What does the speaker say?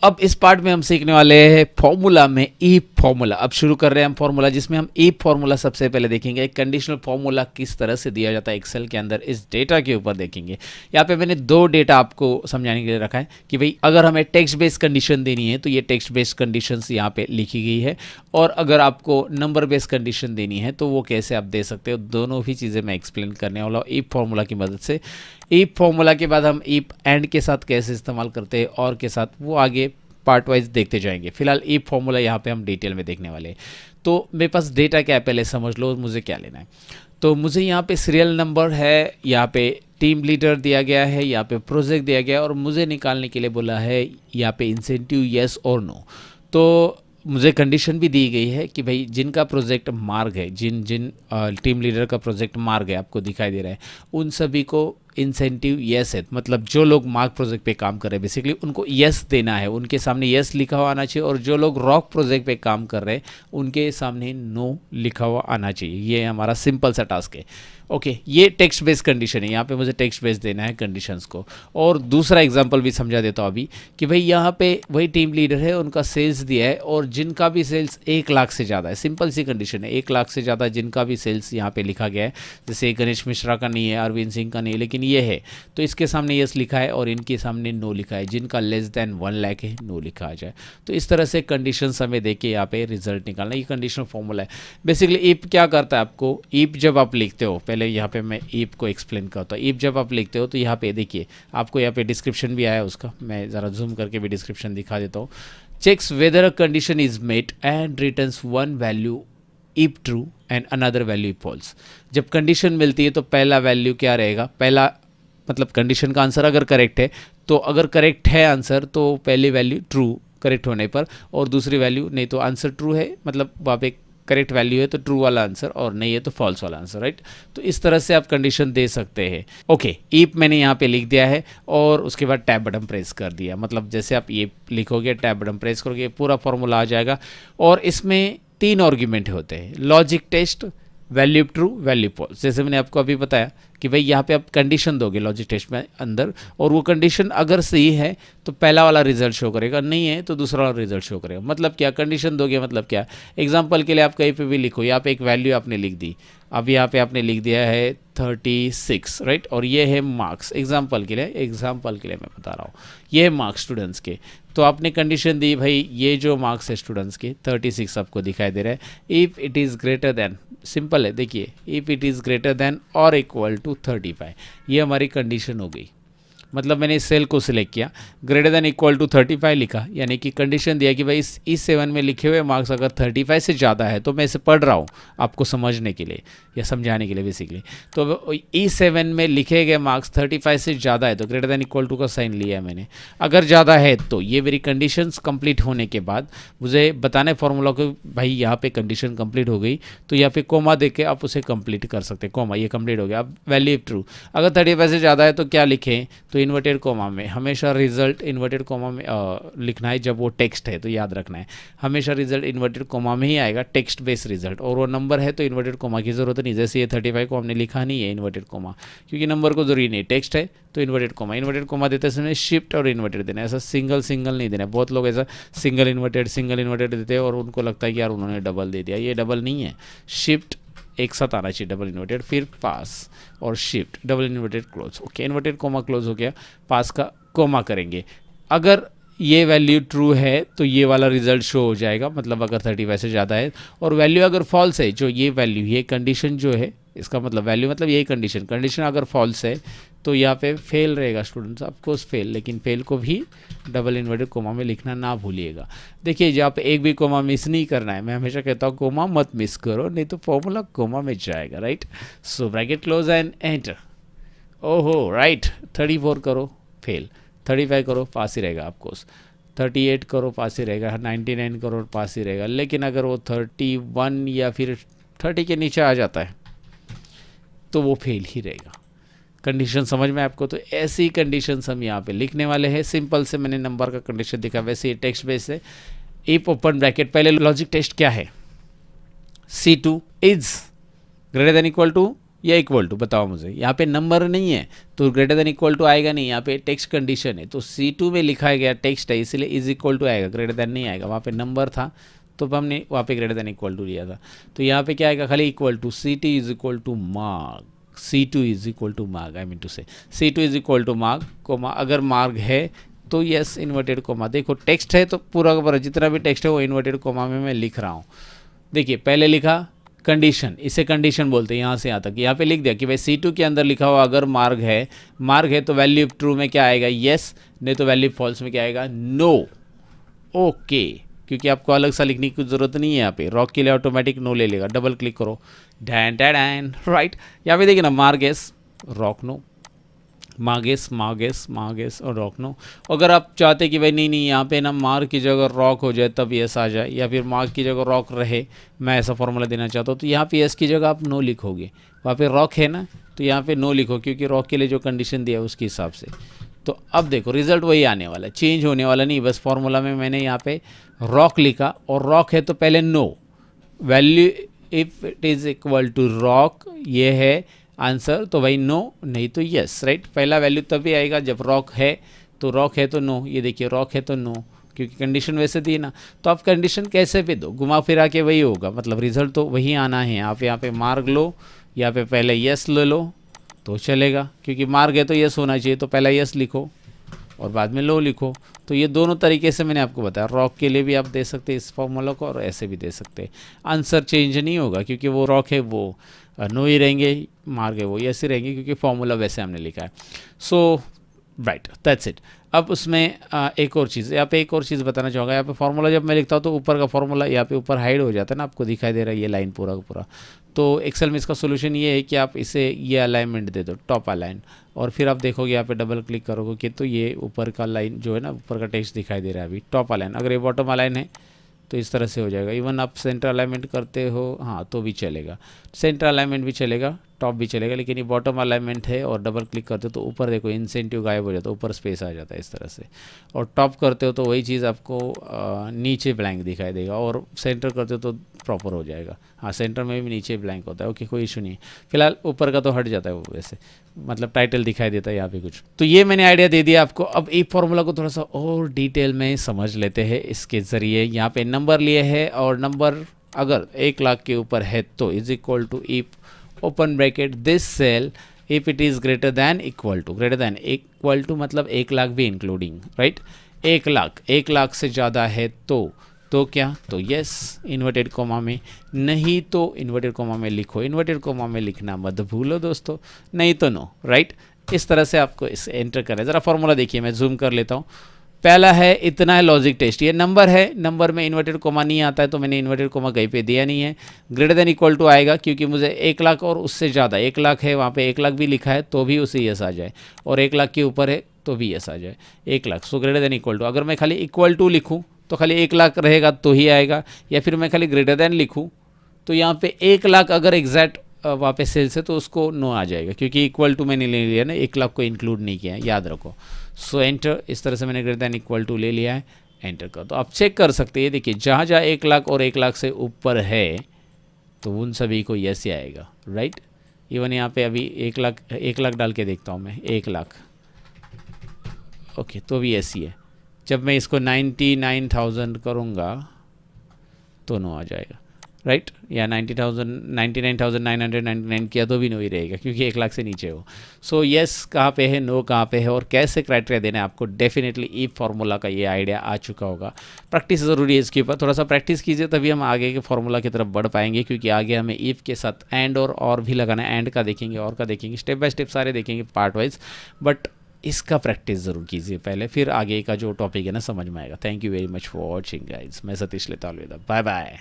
अब इस पार्ट में हम सीखने वाले हैं फॉर्मूला में ईफ फॉर्मूला। अब शुरू कर रहे हैं हम फॉर्मूला, जिसमें हम ईफ फॉर्मूला सबसे पहले देखेंगे। एक कंडीशनल फॉर्मूला किस तरह से दिया जाता है एक्सेल के अंदर, इस डेटा के ऊपर देखेंगे। यहाँ पे मैंने दो डेटा आपको समझाने के लिए रखा है कि भाई अगर हमें टेक्स्ट बेस्ड कंडीशन देनी है तो ये टेक्स्ट बेस्ड कंडीशंस यहाँ पे लिखी गई है, और अगर आपको नंबर बेस्ड कंडीशन देनी है तो वो कैसे आप दे सकते हो। दोनों ही चीज़ें मैं एक्सप्लेन करने वाला हूँ ईफ फॉर्मूला की मदद से। ईफ फॉर्मूला के बाद हम ईफ एंड के साथ कैसे इस्तेमाल करते हैं और के साथ, वो आगे पार्ट वाइज देखते जाएंगे। फिलहाल ईफ फॉर्मूला यहाँ पे हम डिटेल में देखने वाले हैं। तो मेरे पास डेटा क्या है पहले समझ लो, मुझे क्या लेना है। तो मुझे यहाँ पे सीरियल नंबर है, यहाँ पे टीम लीडर दिया गया है, यहाँ पे प्रोजेक्ट दिया गया है, और मुझे निकालने के लिए बोला है यहाँ पे इंसेंटिव येस और नो। तो मुझे कंडीशन भी दी गई है कि भाई जिनका प्रोजेक्ट मार्ग है, जिन टीम लीडर का प्रोजेक्ट मार्ग है आपको दिखाई दे रहा है, उन सभी को इंसेंटिव येस है। मतलब जो लोग मार्ग प्रोजेक्ट पे काम कर रहे हैं बेसिकली उनको येस देना है, उनके सामने येस लिखा हुआ आना चाहिए। और जो लोग रॉक प्रोजेक्ट पे काम कर रहे हैं उनके सामने नो लिखा हुआ आना चाहिए। ये हमारा सिंपल सा टास्क है। ओके, ये टेक्स्ट बेस्ड कंडीशन है, यहाँ पे मुझे टेक्स्ट बेस्ड देना है कंडीशंस को। और दूसरा एग्जांपल भी समझा देता हूँ अभी कि भाई यहाँ पे वही टीम लीडर है, उनका सेल्स दिया है, और जिनका भी सेल्स 1 लाख से ज़्यादा है, सिंपल सी कंडीशन है, 1 लाख से ज़्यादा जिनका भी सेल्स यहाँ पे लिखा गया है। जैसे गणेश मिश्रा का नहीं है, अरविंद सिंह का नहीं है, लेकिन ये है, तो इसके सामने यस लिखा है और इनके सामने नो लिखा है। जिनका लेस देन 1 लाख है नो लिखा आ जाए। तो इस तरह से कंडीशंस हमें देके यहाँ पे रिजल्ट निकालना, ये कंडीशनल फॉर्मूला है। बेसिकली ईफ क्या करता है आपको, ईफ जब आप लिखते हो, पहले यहाँ पे मैं ईफ को एक्सप्लेन करता हूँ। ईफ जब आप लिखते हो तो यहाँ पे देखिए आपको यहाँ पे डिस्क्रिप्शन भी आया है उसका, मैं ज़रा जूम करके भी डिस्क्रिप्शन दिखा देता हूँ। Checks whether a condition is met and returns one value if true and another value if false. जब कंडीशन मिलती है तो पहला वैल्यू क्या रहेगा, पहला मतलब कंडीशन का आंसर अगर करेक्ट है तो, अगर करेक्ट है आंसर तो पहली वैल्यू ट्रू करेक्ट होने पर, और दूसरी वैल्यू नहीं तो आंसर ट्रू है मतलब वहाँ पे करेक्ट वैल्यू है तो ट्रू वाला आंसर, और नहीं है तो फॉल्स वाला आंसर, राइट। तो इस तरह से आप कंडीशन दे सकते हैं। ओके, ईफ मैंने यहाँ पे लिख दिया है और उसके बाद टैब बटन प्रेस कर दिया। मतलब जैसे आप ये लिखोगे टैब बटन प्रेस करोगे पूरा फॉर्मूला आ जाएगा। और इसमें 3 आर्ग्यूमेंट होते हैं, logic test, value true, value false. जैसे मैंने आपको अभी बताया कि भाई यहाँ पे आप कंडीशन दोगे लॉजिक टेस्ट में अंदर, और वो कंडीशन अगर सही है तो पहला वाला रिजल्ट शो करेगा, नहीं है तो दूसरा वाला रिजल्ट शो करेगा। मतलब क्या, कंडीशन दोगे मतलब क्या, एग्जांपल के लिए आप कहीं पे भी लिखो, यहाँ पे एक वैल्यू आपने लिख दी, अब यहाँ पे आपने लिख दिया है 36, राइट, और ये है मार्क्स। एग्जाम्पल के लिए मैं बता रहा हूँ, ये है मार्क्स स्टूडेंट्स के। तो आपने कंडीशन दी भाई ये जो मार्क्स है स्टूडेंट्स के 36 आपको दिखाई दे रहा है। If it is greater than, simple है, देखिए if it is greater than और इक्वल टू 35, ये हमारी कंडीशन हो गई। मतलब मैंने इस सेल को सिलेक्ट किया, ग्रेटर देन इक्वल टू 35 लिखा, यानी कि कंडीशन दिया कि भाई इस E7 में लिखे हुए मार्क्स अगर 35 से ज़्यादा है, तो मैं इसे पढ़ रहा हूँ आपको समझने के लिए या समझाने के लिए बेसिकली। तो E7 में लिखे गए मार्क्स 35 से ज़्यादा है तो ग्रेटर देन इक्वल टू का साइन लिया है मैंने। अगर ज़्यादा है तो ये मेरी कंडीशंस कंप्लीट होने के बाद मुझे बताना है फॉर्मूला को, भाई यहाँ पे कंडीशन कंप्लीट हो गई तो यहाँ पे कोमा दे के आप उसे कंप्लीट कर सकते हैं। कोमा, ये कंप्लीट हो गया। अब वैल्यू ट्रू, अगर 35 से ज़्यादा है तो क्या लिखें, तो इन्वर्टेड कोमा में हमेशा रिजल्ट इन्वर्टेड कोमा में लिखना है। जब वो टेक्स्ट है तो याद रखना है हमेशा रिजल्ट इन्वर्टेड कोमा में ही आएगा, टेक्स्ट बेस्ड रिजल्ट। और वो नंबर है तो इन्वर्टेड कोमा की ज़रूरत नहीं, जैसे ये 35 को हमने लिखा नहीं है इन्वर्टेड कोमा, क्योंकि नंबर को जरूरी नहीं, टेक्स्ट है तो इन्वर्टेड कोमा देते समय शिफ्ट और इन्वर्टेड देना है, ऐसा सिंगल नहीं देना है। बहुत लोग ऐसा सिंगल इन्वर्टेड देते हैं और उनको लगता है कि यार उन्होंने डबल दे दिया, ये डबल नहीं है, शिफ्ट एक साथ आना चाहिए, डबल इन्वर्टेड फिर पास और shift, double inverted close. Okay, inverted coma close हो गया, पास का कोमा करेंगे। अगर ये वैल्यू ट्रू है तो ये वाला रिजल्ट शो हो जाएगा, मतलब अगर 35 से ज़्यादा है। और वैल्यू अगर फॉल्स है, जो ये वैल्यू ये कंडीशन जो है, इसका मतलब वैल्यू मतलब यही कंडीशन अगर फॉल्स है तो यहाँ पे फेल रहेगा स्टूडेंट्स, ऑफकोर्स फेल, लेकिन फेल को भी डबल इन्वर्टेड कोमा में लिखना ना भूलिएगा। देखिए जहाँ पे एक भी कोमा मिस नहीं करना है, मैं हमेशा कहता हूँ कोमा मत मिस करो, नहीं तो फॉर्मूला कोमा में जाएगा, right. So bracket close and enter. ओहो राइट, 34 करो फेल, 35 करो पास ही रहेगा ऑफकोर्स, 38 करो पास ही रहेगा, 99 करो पास ही रहेगा। लेकिन अगर वो 31 या फिर 30 के नीचे आ जाता है तो वो फेल ही रहेगा। कंडीशन समझ में आपको, तो ऐसी कंडीशंस हम यहाँ पे लिखने वाले हैं। सिंपल से मैंने नंबर का कंडीशन दिखा, वैसे ही टेक्स्ट बेस है। इफ ओपन ब्रैकेट, पहले लॉजिक टेस्ट क्या है, C2 is greater than equal to या इक्वल टू, बताओ मुझे। यहाँ पे नंबर नहीं है तो ग्रेटर देन इक्वल टू आएगा नहीं, यहाँ पे टेक्स्ट कंडीशन है तो C2 में लिखा गया टेक्स्ट है इसलिए इज इक्वल टू आएगा, ग्रेटर देन नहीं आएगा। वहाँ पे नंबर था तो हमने वहाँ पे ग्रेटर देन इक्वल टू लिया था, तो यहाँ पे क्या आएगा, खाली equal to CT is equal to mark, C2 is equal to मार्ग, आई मीन टू से C2 इज इक्वल टू मार्ग कोमा, अगर मार्ग है तो यस इन्वर्टेड कोमा। देखो टेक्स्ट है तो पूरा का पूरा जितना भी टेक्स्ट है वो इन्वर्टेड कोमा में मैं लिख रहा हूँ। देखिए पहले लिखा कंडीशन, इसे कंडीशन बोलते हैं यहाँ से यहाँ तक, यहाँ पे लिख दिया कि भाई C2 के अंदर लिखा हुआ अगर मार्ग है तो वैल्यू ट्रू में क्या आएगा, यस, नहीं तो वैल्यू फॉल्स में क्या आएगा, नो। ओके, क्योंकि आपको अलग सा लिखने की ज़रूरत नहीं है, यहाँ पे रॉक के लिए ऑटोमेटिक नो ले लेगा, डबल क्लिक करो, डैन डैन राइट। यहाँ पे देखिए ना मार्गेस रॉक नो, मार्गेस और रॉक नो। अगर आप चाहते कि भाई नहीं यहाँ पे ना मार्ग की जगह रॉक हो जाए तब यस आ जाए, या फिर मार्ग की जगह रॉक रहे, मैं ऐसा फॉर्मूला देना चाहता हूँ, तो यहाँ पे यस की जगह आप नो लिखोगे। वहाँ पे रॉक है ना तो यहाँ पे नो लिखो, क्योंकि रॉक के लिए जो कंडीशन दिया है उसके हिसाब से। तो अब देखो रिजल्ट वही आने वाला है, चेंज होने वाला नहीं, बस फॉर्मूला में मैंने यहाँ पे रॉक लिखा और रॉक है तो पहले no, value if it is equal to rock, ये है आंसर, तो भाई नो, नहीं तो यस, राइट। पहला वैल्यू तभी आएगा जब रॉक है, तो रॉक है तो नो, ये देखिए रॉक है तो नो, क्योंकि कंडीशन वैसे दी ना। तो आप कंडीशन कैसे भी दो, घुमा फिरा के वही होगा, मतलब रिजल्ट तो वही आना है। आप यहाँ पे मार्ग लो, यहाँ पे पहले यस ले लो तो चलेगा, क्योंकि मार्ग है तो यस होना चाहिए, तो पहला यस लिखो और बाद में लो लिखो। तो ये दोनों तरीके से मैंने आपको बताया, रॉक के लिए भी आप दे सकते हैं इस फॉर्मूला को और ऐसे भी दे सकते हैं, आंसर चेंज नहीं होगा, क्योंकि वो रॉक है वो नो ही रहेंगे, मार्ग है वो यस ही रहेंगे, क्योंकि फॉर्मूला वैसे हमने लिखा है। सो राइट, दैट्स इट। अब उसमें एक और चीज़, यहाँ पे एक और चीज़ बताना चाहूँगा। यहाँ पे फॉर्मूला जब मैं लिखता हूँ तो ऊपर का फॉर्मूला यहाँ पे ऊपर हाइड हो जाता है ना, आपको दिखाई दे रहा है ये लाइन पूरा का पूरा। तो एक्सेल में इसका सोल्यूशन ये है कि आप इसे ये अलाइनमेंट दे दो, टॉप अलाइन, और फिर आप देखोगे यहाँ पे डबल क्लिक करोगे कि तो ये ऊपर का लाइन जो है ना, ऊपर का टेक्स्ट दिखाई दे रहा है अभी टॉप अलाइन। अगर ये बॉटम अलाइन है तो इस तरह से हो जाएगा। इवन आप सेंटर अलाइनमेंट करते हो हाँ तो भी चलेगा, सेंटर अलाइनमेंट भी चलेगा, टॉप भी चलेगा, लेकिन ये बॉटम अलाइनमेंट है और डबल क्लिक करते हो तो ऊपर देखो इंसेंटिव गायब हो जाता है, ऊपर स्पेस आ जाता है इस तरह से। और टॉप करते हो तो वही चीज़ आपको नीचे ब्लैंक दिखाई देगा, और सेंटर करते हो तो प्रॉपर हो जाएगा। हाँ सेंटर में भी नीचे ब्लैंक होता है, ओके कोई इशू नहीं। फिलहाल ऊपर का तो हट जाता है वो वैसे, मतलब टाइटल दिखाई देता है यहाँ पे कुछ। तो ये मैंने आइडिया दे दिया आपको। अब एक फॉर्मूला को थोड़ा सा और डिटेल में समझ लेते हैं इसके ज़रिए। यहाँ पे नंबर लिए है और नंबर अगर 1 लाख के ऊपर है तो is equal to if open bracket this cell if it is greater than equal to, greater than equal to मतलब 1 लाख भी इंक्लूडिंग, राइट। 1 लाख से ज़्यादा है तो क्या, तो यस इन्वर्टेड कोमा में, नहीं तो इन्वर्टेड कोमा में लिखो, इन्वर्टेड कोमा में लिखना मत भूलो दोस्तों, नहीं तो नो, राइट। इस तरह से आपको इस एंटर करना है। ज़रा फॉर्मूला देखिए, मैं जूम कर लेता हूँ। पहला है इतना है लॉजिक टेस्ट, ये नंबर है, नंबर में इन्वर्टेड कोमा नहीं आता है तो मैंने इन्वर्टेड कोमा कहीं पे दिया नहीं है। ग्रेटर देन इक्वल टू आएगा क्योंकि मुझे 1 लाख और उससे ज़्यादा, 1 लाख है वहाँ पे 1 लाख भी लिखा है तो भी उसे यस आ जाए, और 1 लाख के ऊपर है तो भी यस आ जाए, 1 lakh. So greater than equal to, अगर मैं खाली इक्वल टू लिखूँ तो खाली 1 लाख रहेगा तो ही आएगा, या फिर मैं खाली ग्रेटर देन लिखूँ तो यहाँ पे 1 लाख अगर एग्जैक्ट वहाँ पे सेल्स है तो उसको नो आ जाएगा, क्योंकि इक्वल टू मैंने ले लिया ना, 1 लाख को इंक्लूड नहीं किया है, याद रखो। सो एंटर, इस तरह से मैंने ग्रेटर देन इक्वल टू ले लिया है, एंटर कर। तो आप चेक कर सकते हैं, देखिए जहाँ जहाँ 1 लाख और 1 लाख से ऊपर है तो उन सभी को यस ही आएगा, राइट। इवन यहाँ पे अभी 1 लाख डाल के देखता हूँ मैं, 1 लाख ओके तो भी यस ही है। जब मैं इसको 99,000 करूँगा तो नो आ जाएगा, राइट, या 99,999 किया तो भी नो ही रहेगा क्योंकि 1 लाख से नीचे हो। सो यस कहाँ पे है, नो कहाँ पे है, और कैसे क्राइटेरिया देना है आपको, डेफिनेटली ईफ फार्मूला का ये आइडिया आ चुका होगा। प्रैक्टिस ज़रूरी है इसके ऊपर, थोड़ा सा प्रैक्टिस कीजिए तभी हम आगे के फार्मूला की तरफ बढ़ पाएंगे, क्योंकि आगे हमें ईफ के साथ एंड और भी लगाना है, एंड का देखेंगे और का देखेंगे, स्टेप बाय स्टेप सारे देखेंगे पार्ट वाइज, बट इसका प्रैक्टिस ज़रूर कीजिए पहले, फिर आगे का जो टॉपिक है ना समझ में आएगा। Thank you very much for watching guys, मैं सतीश लेता अलविदा, बाय बाय।